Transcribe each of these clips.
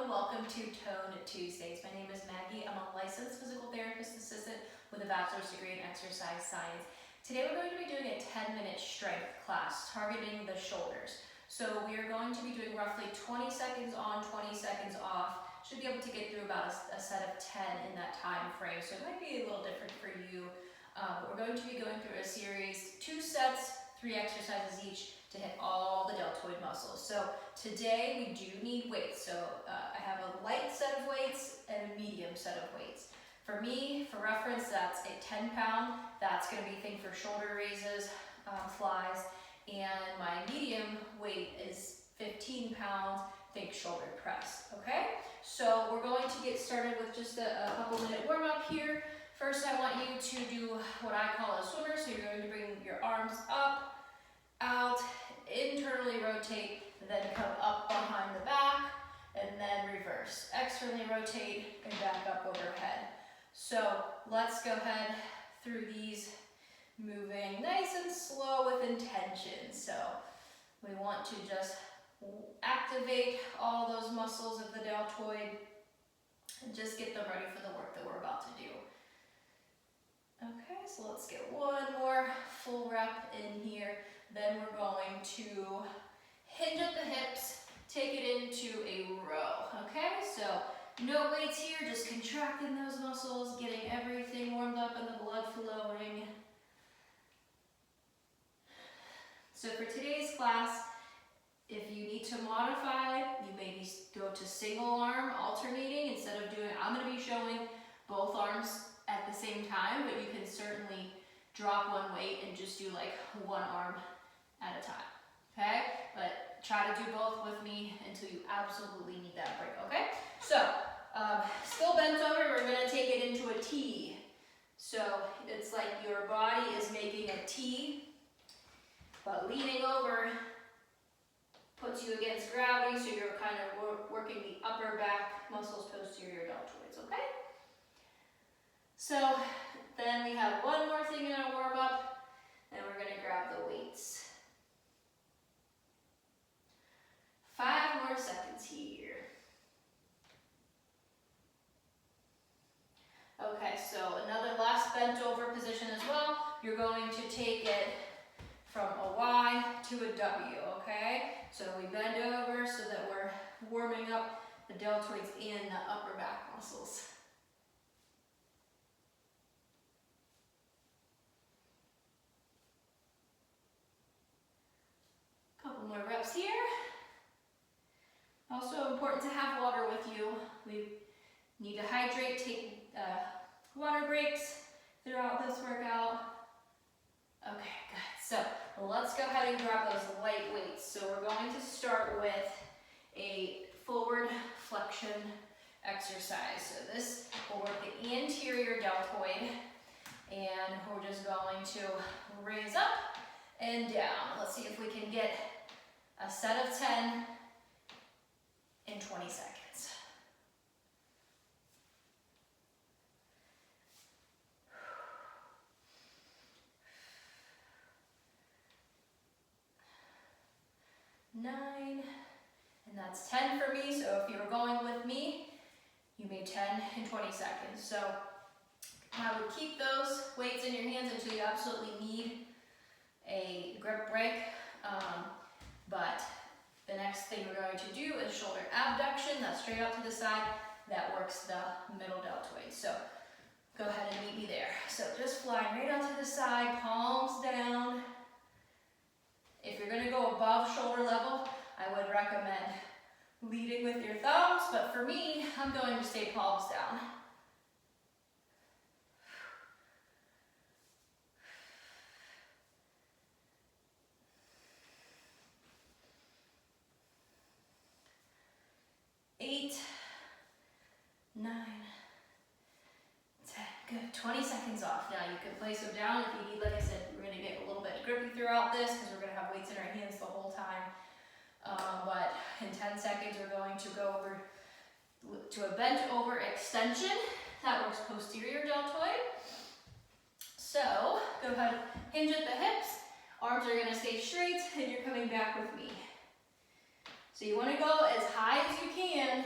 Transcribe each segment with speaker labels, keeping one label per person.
Speaker 1: and welcome to Tone Tuesdays. My name is Maggie. I'm a licensed physical therapist assistant with a bachelor's degree in exercise science. Today we're going to be doing a 10-minute strength class targeting the shoulders. So we are going to be doing roughly 20 seconds on, 20 seconds off. Should be able to get through about a set of 10 in that time frame. So it might be a little different for you. But we're going to be going through a series, 2 sets, 3 exercises each to hit all the deltoid muscles. So today we do need weights. So I have a light set of weights and a medium set of weights. For me, for reference, that's a 10-pound. That's going to be thing for shoulder raises, flies, and my medium weight is 15 pounds, think shoulder press, okay? So we're going to get started with just a couple minute warm up here. First, I want you to do what I call a swimmer. So you're going to bring your arms up, out, internally rotate, then come up behind the back, and then reverse. Externally rotate and back up overhead. So let's go ahead through these, moving nice and slow with intention. So we want to just activate all those muscles of the deltoid and just get them ready for the work that we're about to do. Okay, so let's get one more full rep in here. Then we're going to hinge at the hips, take it into a row, okay? So no weights here, just contracting those muscles, getting everything warmed up and the blood flowing. So for today's class, if you need to modify, you maybe go to single arm alternating instead of doing, I'm gonna be showing both arms at the same time, but you can certainly drop one weight and just do like one arm at a time, okay? But try to do both with me until you absolutely need that break, okay? So, still bent over, we're gonna take it into a T. So it's like your body is making a T, but leaning over puts you against gravity, so you're kind of working the upper back muscles, posterior deltoids, okay? So then we have one more thing in our warm up, and we're gonna grab the weights. 5 more seconds here. Okay, so another last bent over position as well. You're going to take it from a Y to a W, okay? So we bend over so that we're warming up the deltoids and the upper back muscles. Couple more reps here. Also important to have water with you. We need to hydrate, take water breaks throughout this workout. Okay, good. So let's go ahead and grab those light weights. So we're going to start with a forward flexion exercise. So this will work the anterior deltoid, and we're just going to raise up and down. Let's see if we can get a set of 10 in 20 seconds. Nine, and that's 10 for me. So if you were going with me, you made 10 in 20 seconds. So I would keep those weights in your hands until you absolutely need a grip break. But the next thing we're going to do is shoulder abduction. That's straight out to the side. That works the middle deltoid. So go ahead and meet me there. So just flying right out to the side, palms down. If you're going to go above shoulder level, I would recommend leading with your thumbs, but for me, I'm going to stay palms down. Eight, 9, 10. Good. 20 seconds off. Now you can place them down if you need. Like I said, we're going to get a little bit grippy throughout this because we're going to have weights in our hands the whole time. But in 10 seconds, we're going to go over to a bent over extension. That works posterior deltoid. So go ahead, hinge at the hips. Arms are going to stay straight, and you're coming back with me. So you want to go as high as you can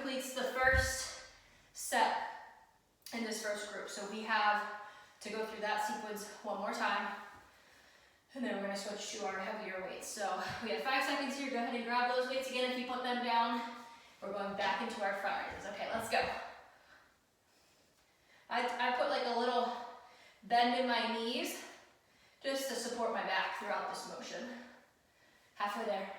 Speaker 1: completes the first set in this first group. So we have to go through that sequence one more time, and then we're gonna switch to our heavier weights. So we have 5 seconds here. Go ahead and grab those weights again if you put them down. We're going back into our front raises. Okay, let's go. I put like a little bend in my knees just to support my back throughout this motion. Halfway there.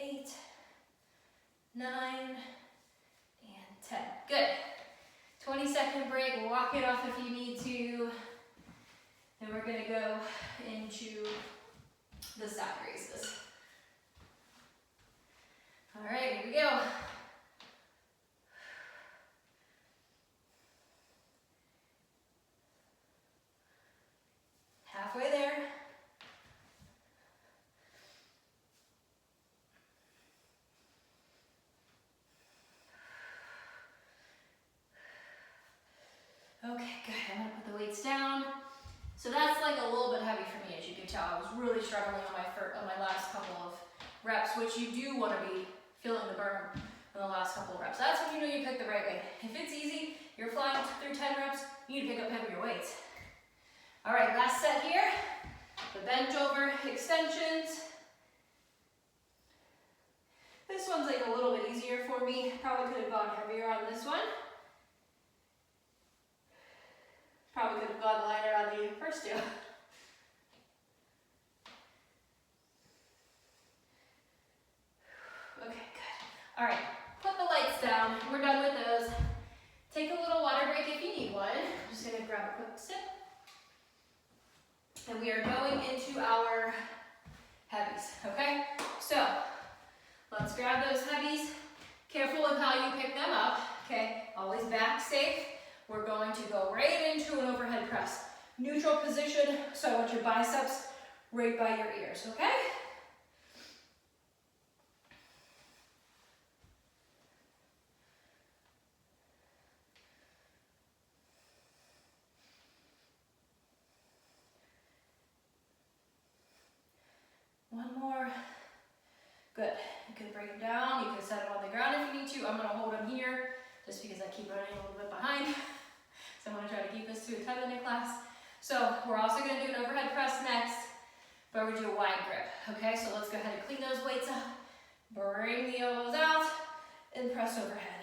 Speaker 1: 8, 9, and 10. Good. 20-second break. We'll walk it off if you need to. And we're gonna go into the side raises. All right, here we go. Halfway there. Okay, good. I'm gonna put the weights down. So that's like a little bit heavy for me, as you can tell. I was really struggling on my last couple of reps, which you do want to be feeling the burn on the last couple of reps. That's when you know you picked the right weight. If it's easy, you're flying through 10 reps, you need to pick up heavier weights. All right, last set here. The bent over extensions. This one's like a little bit easier for me. Probably could have gone heavier on this one. Probably could have gone lighter on the first two. Okay, good. All right, put the lights down. We're done with those. Take a little water break if you need one. I'm just gonna grab a quick sip. And we are going into our heavies, okay? So, let's grab those heavies. Careful with how you pick them up, okay? Always back safe. We're going to go right into an overhead press. Neutral position, so I want your biceps right by your ears, okay? One more. Good. You can bring them down. You can set them on the ground if you need to. I'm going to hold them here just because I keep running a little bit behind. So I'm going to try to keep this to a 10-minute class. So we're also going to do an overhead press next, but we're going to do a wide grip. Okay, so let's go ahead and clean those weights up. Bring the elbows out and press overhead.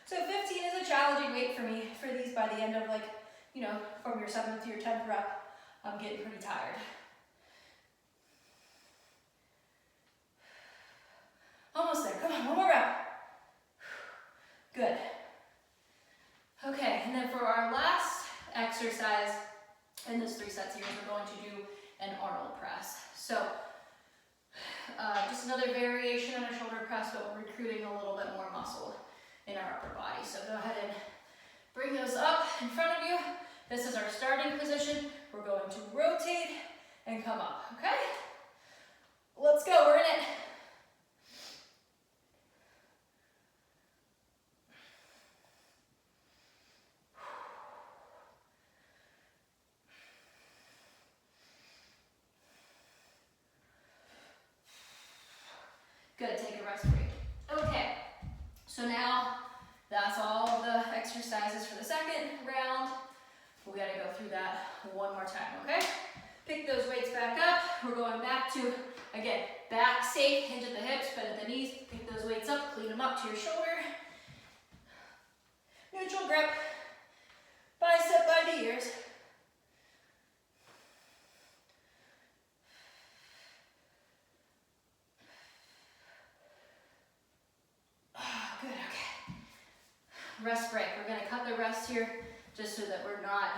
Speaker 1: So 15 is a challenging weight for me for these by the end of from your 7th to your 10th rep. I'm getting pretty tired. Almost there. Come on, one more rep. Good. Okay, and then for our last exercise in this 3 sets here, we're going to do an Arnold press. So just another variation on a shoulder press, but we're recruiting a little bit more muscle in our upper body. So go ahead and bring those up in front of you. This is our starting position. We're going to rotate and come up, okay? Let's go, we're in it. Good, take a rest break. Okay, so now that's all the exercises for the second round. We gotta go through that one more time, okay? Pick those weights back up. We're going back to, again, back safe, hinge at the hips, bend at the knees. Pick those weights up, clean them up to your shoulder. Neutral grip, bicep by the ears. Good, okay. Rest break. We're gonna cut the rest here just so that we're not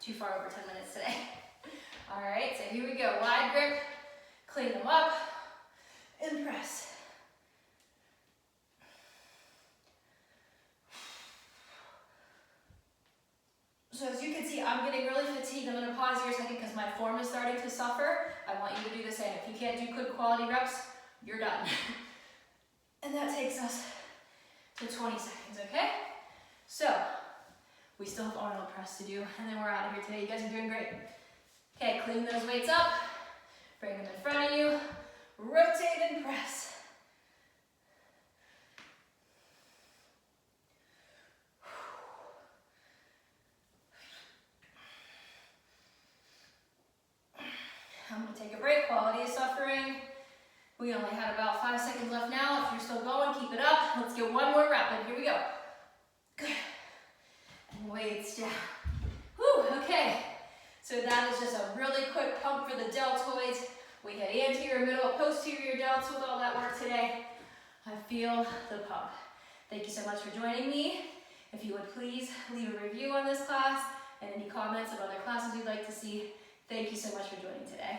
Speaker 1: too far over 10 minutes today. All right, so here we go. Wide grip, clean them up, and press. So as you can see, I'm getting really fatigued. I'm gonna pause here a second because my form is starting to suffer. I want you to do the same. If you can't do good quality reps, you're done. And that takes us to 20 seconds, okay? So, we still have Arnold press to do, and then we're out of here today. You guys are doing great. Okay, clean those weights up. Bring them in front of you. Rotate and press. I'm going to take a break. Quality of suffering. We only have about 5 seconds left now. If you're still going, keep it up. Let's get one more rapid. Here we go. Good. And weights down. Whew, okay. So that is just a really quick pump for the deltoids. We had anterior, middle, posterior delts with all that work today. I feel the pump. Thank you so much for joining me. If you would please leave a review on this class and any comments of other classes you'd like to see. Thank you so much for joining today.